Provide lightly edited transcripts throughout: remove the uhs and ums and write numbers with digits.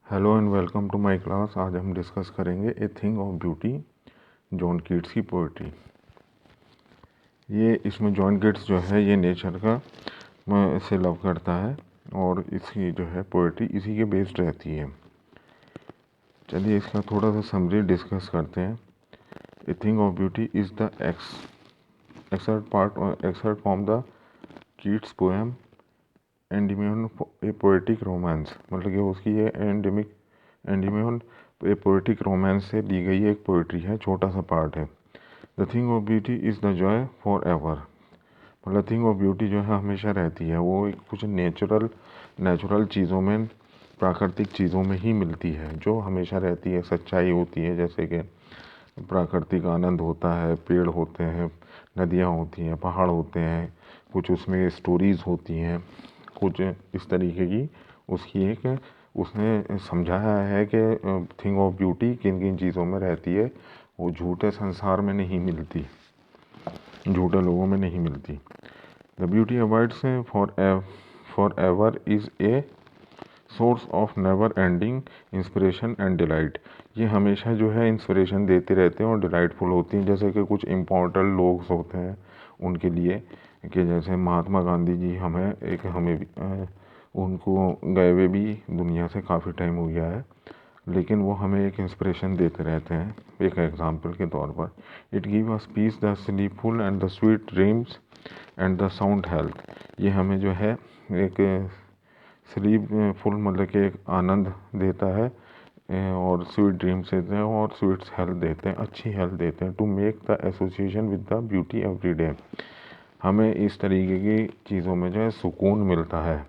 Hello and welcome to my class. आज हम discuss करेंगे a thing of beauty, John Keats की poetry. इसमें जॉन कीट्स जो है ये नेचर का से लव करता है और इसकी जो है पोइट्री इसी के बेस्ड रहती है। चलिए इसका थोड़ा सा समरी डिस्कस करते हैं। A thing of beauty is the excerpt from the Keats poem Endymion a poetic romance, मतलब कि उसकी ये एंडिमियन ए पोएटिक रोमांस से दी गई एक पोइट्री है, छोटा सा पार्ट है। The thing of beauty is the Joy for ever, मतलब थिंग ऑफ ब्यूटी जो है हमेशा रहती है, वो एक कुछ नेचुरल चीज़ों में, प्राकृतिक चीज़ों में ही मिलती है, जो हमेशा रहती है, सच्चाई होती है। जैसे कि प्राकृतिक आनंद होता है, पेड़ होते हैं, नदियाँ होती हैं, पहाड़ होते हैं, कुछ उसमें स्टोरीज़ होती हैं, कुछ इस तरीके की उसकी एक उसने समझाया है कि थिंग ऑफ ब्यूटी किन किन चीज़ों में रहती है, वो झूठे संसार में नहीं मिलती, झूठे लोगों में नहीं मिलती। The beauty avoids for ever is a source of never ending inspiration and delight. ये हमेशा जो है इंस्पिरेशन देते रहते हैं और डिलाइटफुल होती हैं। जैसे कि कुछ इम्पोर्टेंट लोग होते हैं उनके लिए, कि जैसे महात्मा गांधी जी हमें भी उनको गए हुए भी दुनिया से काफ़ी टाइम हो गया है, लेकिन वो हमें एक इंस्पिरेशन देते रहते हैं एक एग्जाम्पल के तौर पर। It give us peace the sleepful and the sweet dreams and the sound health. ये हमें जो है एक स्लीपफुल मतलब कि एक आनंद देता है, और स्वीट ड्रीम्स देते हैं और स्वीट्स हेल्थ देते हैं, अच्छी हेल्थ देते हैं। To make the association with the beauty every day, हमें इस तरीके की चीज़ों में जो है सुकून मिलता है।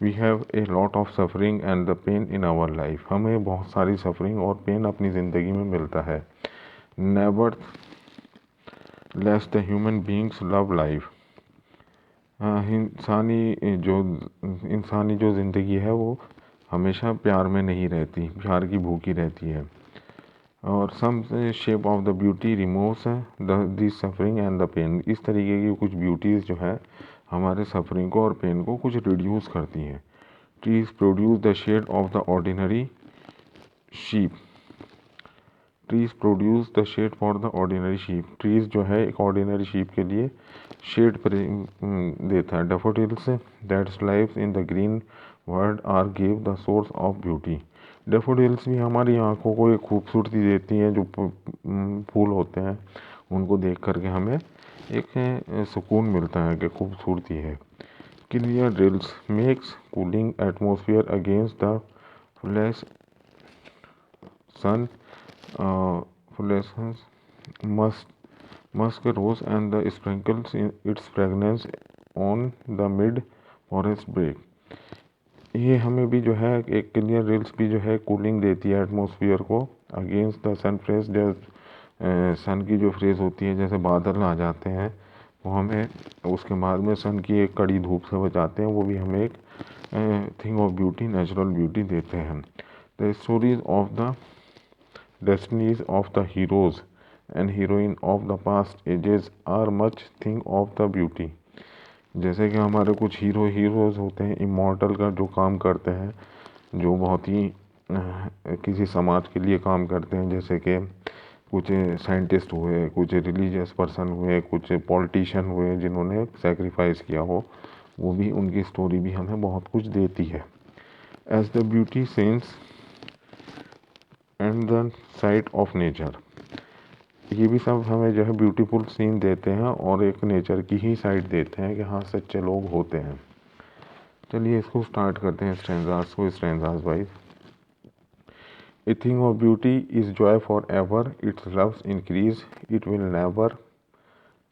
We have a lot of suffering and the pain in our life, हमें बहुत सारी सफरिंग और पेन अपनी ज़िंदगी में मिलता है। Never less the human beings love life, इंसानी जो ज़िंदगी है वो हमेशा प्यार में नहीं रहती, प्यार की भूखी रहती है। और some shape of the beauty removes the suffering and the pain, इस तरीके की कुछ ब्यूटीज़ जो है हमारे सफरिंग को और पेन को कुछ रिड्यूस करती हैं। Trees produce the shade of the ordinary sheep, trees produce the shade for the ordinary sheep, trees जो है एक ऑर्डिनरी शीप के लिए शेड देता है। Daffodils that's lives in the green world are give the source of beauty, daffodils भी हमारी आंखों को एक खूबसूरती देती हैं। जो फूल होते हैं उनको देख करके हमें एक सुकून मिलता है कि खूबसूरती है। Clear drills makes cooling atmosphere against the flash sun, flashes musk rose and the sprinkles its fragrance on the mid forest break। ये हमें भी जो है एक क्लियर रिल्स भी जो है कूलिंग देती है एटमॉस्फेयर को अगेंस्ट द सन फ्रेश, सन की जो फ्रेश होती है, जैसे बादल आ जाते हैं वो हमें उसके बाद में सन की एक कड़ी धूप से बचाते हैं, वो भी हमें एक thing of beauty, natural beauty देते हैं। The stories of the destinies of the heroes and heroine of the past ages are much thing of the beauty. जैसे कि हमारे कुछ हीरोज़ होते हैं इमॉर्टल का जो काम करते हैं, जो बहुत ही किसी समाज के लिए काम करते हैं, जैसे कि कुछ साइंटिस्ट हुए, कुछ रिलीजियस पर्सन हुए, कुछ पॉलिटिशियन हुए जिन्होंने सेक्रीफाइस किया हो, वो भी उनकी स्टोरी भी हमें बहुत कुछ देती है। As the beauty sense and the sight of nature, ये भी सब हमें जो है ब्यूटीफुल सीन देते हैं और एक नेचर की ही साइड देते हैं कि हाँ सच्चे लोग होते हैं। चलिए इसको स्टार्ट करते हैं stanzas wise. A thing of beauty is joy forever, its loves increase, it will never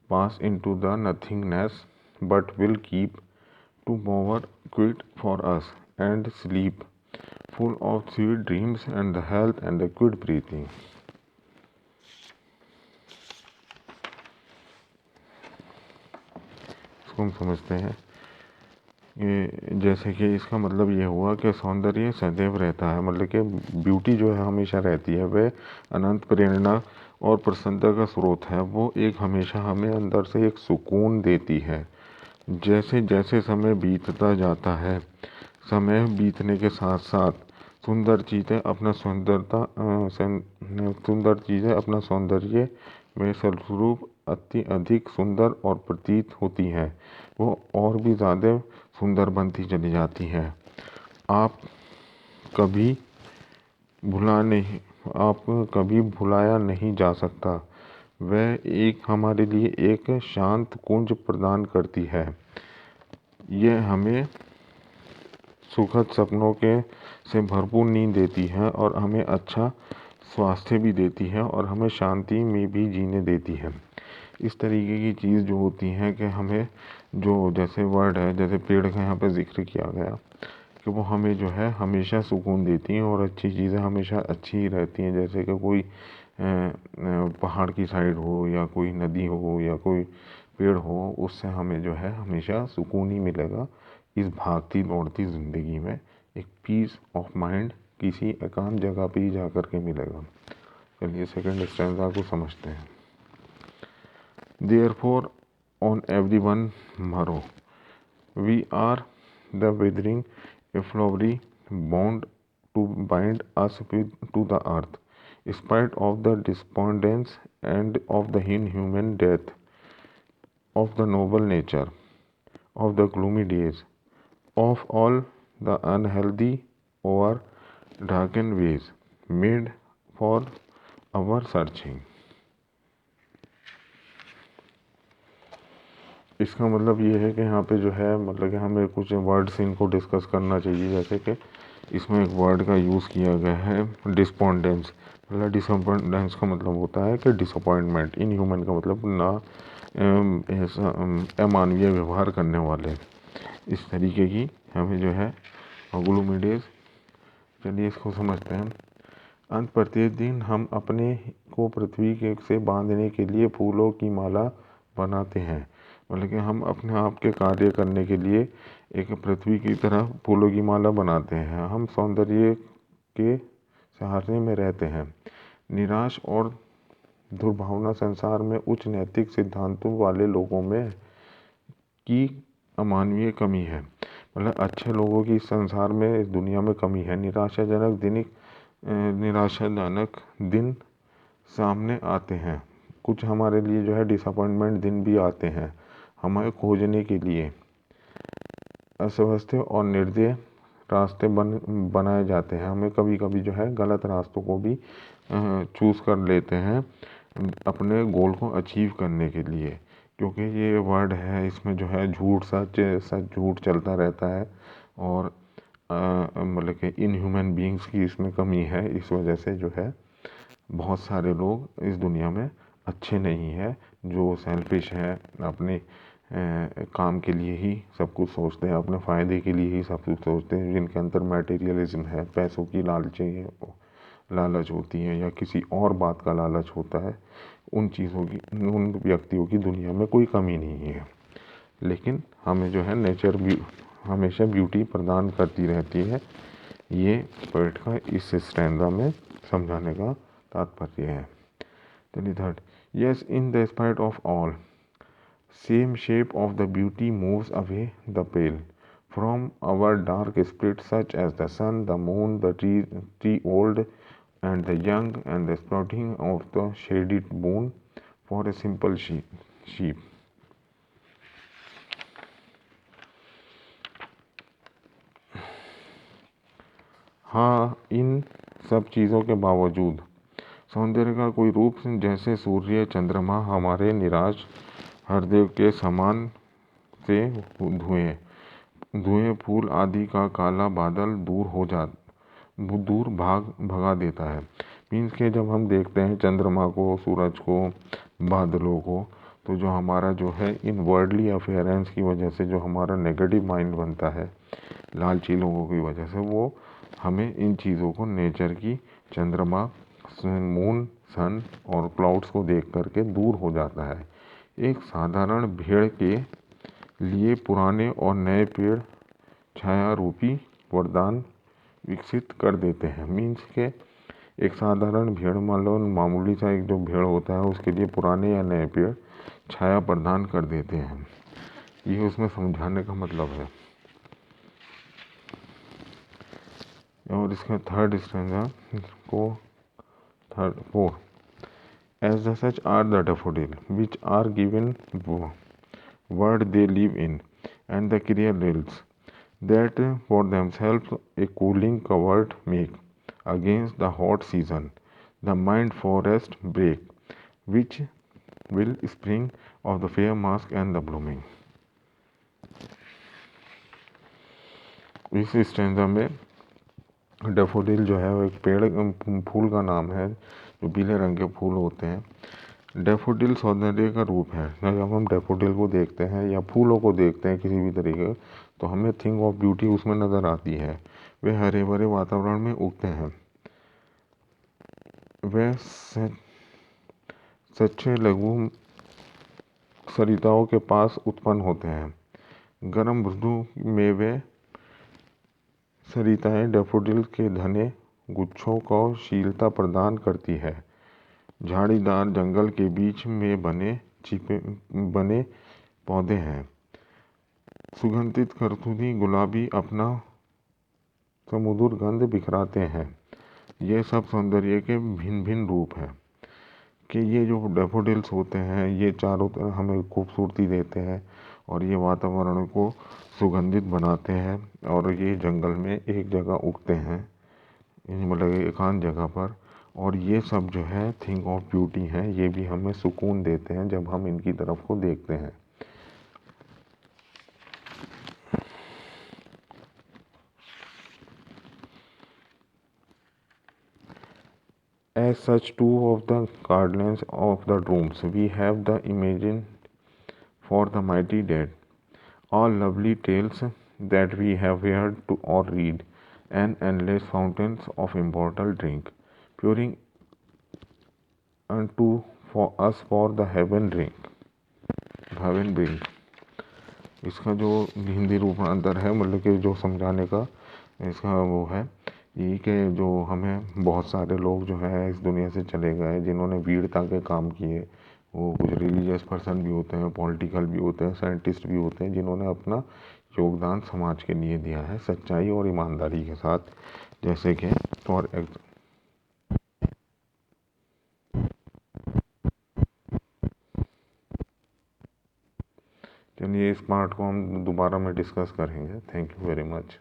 pass into the nothingness but will keep to mover quiet for us and sleep full of sweet dreams and the health and the good breathing. इसको हम समझते हैं ये, जैसे कि इसका मतलब ये हुआ कि सौंदर्य सदैव रहता है, मतलब कि ब्यूटी जो है हमेशा रहती है, वह अनंत प्रेरणा और प्रसन्नता का स्रोत है। वो एक हमेशा हमें अंदर से एक सुकून देती है। जैसे जैसे समय बीतता जाता है, समय बीतने के साथ साथ सुंदर चीज़ें अपना सुंदर चीज़ें अपना सौंदर्य में स्वरूप अति अधिक सुंदर और प्रतीत होती हैं, वो और भी ज़्यादा सुंदर बनती चली जाती हैं। आप कभी भुलाया नहीं जा सकता। वह हमारे लिए एक शांत कुंज प्रदान करती है। यह हमें सुखद सपनों से भरपूर नींद देती है और हमें अच्छा स्वास्थ्य भी देती है और हमें शांति में भी जीने देती है। इस तरीके की चीज़ जो होती है कि हमें जो जैसे वर्ड है, जैसे पेड़ का यहाँ पे जिक्र किया गया कि वो हमें जो है हमेशा सुकून देती हैं और अच्छी चीज़ें हमेशा अच्छी ही रहती हैं। जैसे कि कोई पहाड़ की साइड हो या कोई नदी हो या कोई पेड़ हो, उससे हमें जो है हमेशा सुकून ही मिलेगा। इस भागती दौड़ती ज़िंदगी में एक पीस ऑफ माइंड किसी एकांत जगह पे ही जा कर के मिलेगा। चलिए सेकंड स्टैंजा को समझते हैं। Therefore on everyone morrow we are the withering a flowery bond to bind us to the earth, spite of the despondence and of the inhuman death of the noble nature, of the gloomy days, of all the unhealthy or darkened ways made for our searching। इसका मतलब ये है कि यहाँ पे जो है मतलब कि हमें कुछ वर्ड्स इनको डिस्कस करना चाहिए। जैसे कि इसमें एक वर्ड का यूज़ किया गया है डिस्पोंडेंस। मतलब डिसअपॉइंटेंस का मतलब होता है कि डिसअपॉइंटमेंट। इन ह्यूमन का मतलब ना ऐसा अमानवीय व्यवहार करने वाले। इस तरीके की हमें जो है ग्लूमी डेज। चलिए इसको समझते हैं। अंत प्रत्येक दिन हम अपने को पृथ्वी के से बांधने के लिए फूलों की माला बनाते हैं। मतलब कि हम अपने आप के कार्य करने के लिए एक पृथ्वी की तरह फूलों की माला बनाते हैं। हम सौंदर्य के सहारे में रहते हैं। निराश और दुर्भावना संसार में उच्च नैतिक सिद्धांतों वाले लोगों में की अमानवीय कमी है। मतलब अच्छे लोगों की संसार में इस दुनिया में कमी है। निराशाजनक दिन सामने आते हैं। कुछ हमारे लिए जो है डिसअपॉइंटमेंट दिन भी आते हैं। हमें खोजने के लिए अस्वस्थ और निर्दय रास्ते बनाए जाते हैं। हमें कभी कभी जो है गलत रास्तों को भी चूज़ कर लेते हैं अपने गोल को अचीव करने के लिए, क्योंकि ये वर्ड है इसमें जो है झूठ सच झूठ चलता रहता है और मतलब कि इनह्यूमन बीइंग्स की इसमें कमी है। इस वजह से जो है बहुत सारे लोग इस दुनिया में अच्छे नहीं है, जो सेल्फिश है, अपने काम के लिए ही सब कुछ सोचते हैं, अपने फ़ायदे के लिए ही सब कुछ सोचते हैं, जिनके अंदर मटेरियलिज्म है, पैसों की लालच होती है या किसी और बात का लालच होता है। उन व्यक्तियों की दुनिया में कोई कमी नहीं है। लेकिन हमें जो है नेचर भी हमेशा ब्यूटी प्रदान करती रहती है। ये पोएट का इस स्टैंजा में समझाने का तात्पर्य है। चलिए third. Yes in the spite of all same shape of the beauty moves away the pale from our dark spirit, such as the sun, the moon, the tree old and the young, and the sprouting of the shaded moon for a simple sheep। हाँ, इन सब चीज़ों के बावजूद सौंदर्य का कोई रूप जैसे सूर्य चंद्रमा हमारे निराश हृदय के समान से धुएं फूल आदि का काला बादल दूर भगा देता है। मीन्स के जब हम देखते हैं चंद्रमा को, सूरज को, बादलों को, तो जो हमारा जो है इन वर्ल्डली अफेयरेंस की वजह से जो हमारा नेगेटिव माइंड बनता है लालची लोगों की वजह से, वो हमें इन चीज़ों को नेचर की चंद्रमा, मून, सन और क्लाउड्स को देख करके दूर हो जाता है। एक साधारण भेड़ के लिए पुराने और नए पेड़ छाया रूपी वरदान विकसित कर देते हैं। मीन्स के एक साधारण भेड़ मान लो, मामूली सा एक जो भेड़ होता है उसके लिए पुराने या नए पेड़ छाया प्रदान कर देते हैं। ये उसमें समझाने का मतलब है। और इसका थर्ड स्टैंजा को four As the such are the daffodil, which are given word they live in, and the cereals that for themselves a cooling covert make against the hot season, the mind forest break, which will spring of the fair mask and the blooming. इस stanza में daffodil जो है वो एक पेड़ फूल का नाम है जो पीले रंग के फूल होते हैं। डैफोडिल सौंदर्य का रूप है। जब हम डैफोडिल को देखते हैं या फूलों को देखते हैं किसी भी तरीके तो हमें थिंग ऑफ ब्यूटी उसमें नज़र आती है। वे हरे भरे वातावरण में उगते हैं। वे सच्चे लघु सरिताओं के पास उत्पन्न होते हैं। गर्म मृदु में वे सरिताएं डैफोडिल के घने गुच्छों को शीलता प्रदान करती है। झाड़ीदार जंगल के बीच में बने पौधे हैं। सुगंधित करथुदी गुलाबी अपना समुद्र गंध बिखराते हैं। ये सब सौंदर्य के भिन्न भिन्न रूप हैं कि ये जो डैफोडिल्स होते हैं ये चारों तरफ हमें खूबसूरती देते हैं और ये वातावरण को सुगंधित बनाते हैं और ये जंगल में एक जगह उगते हैं, मतलब एकांत जगह पर। और ये सब जो है थिंग ऑफ ब्यूटी हैं, ये भी हमें सुकून देते हैं जब हम इनकी तरफ को देखते हैं। As such, two of the guardians of the rooms we have the imagine for the mighty dead, all lovely tales that we have heard to or read, and endless fountains of immortal drink, pouring unto for us for the heaven bring। इसका जो हिंदी रूपांतर है, मतलब कि जो समझाने का इसका वो है ये कि जो हमें बहुत सारे लोग जो है इस दुनिया से चले गए जिन्होंने वीरता के काम किए। वो कुछ रिलीजियस पर्सन भी होते हैं, पॉलिटिकल भी होते हैं, साइंटिस्ट भी होते हैं जिन्होंने अपना योगदान समाज के लिए दिया है सच्चाई और ईमानदारी के साथ। जैसे कि फॉर चलिए इस पार्ट को हम दोबारा में डिस्कस करेंगे। Thank you very much.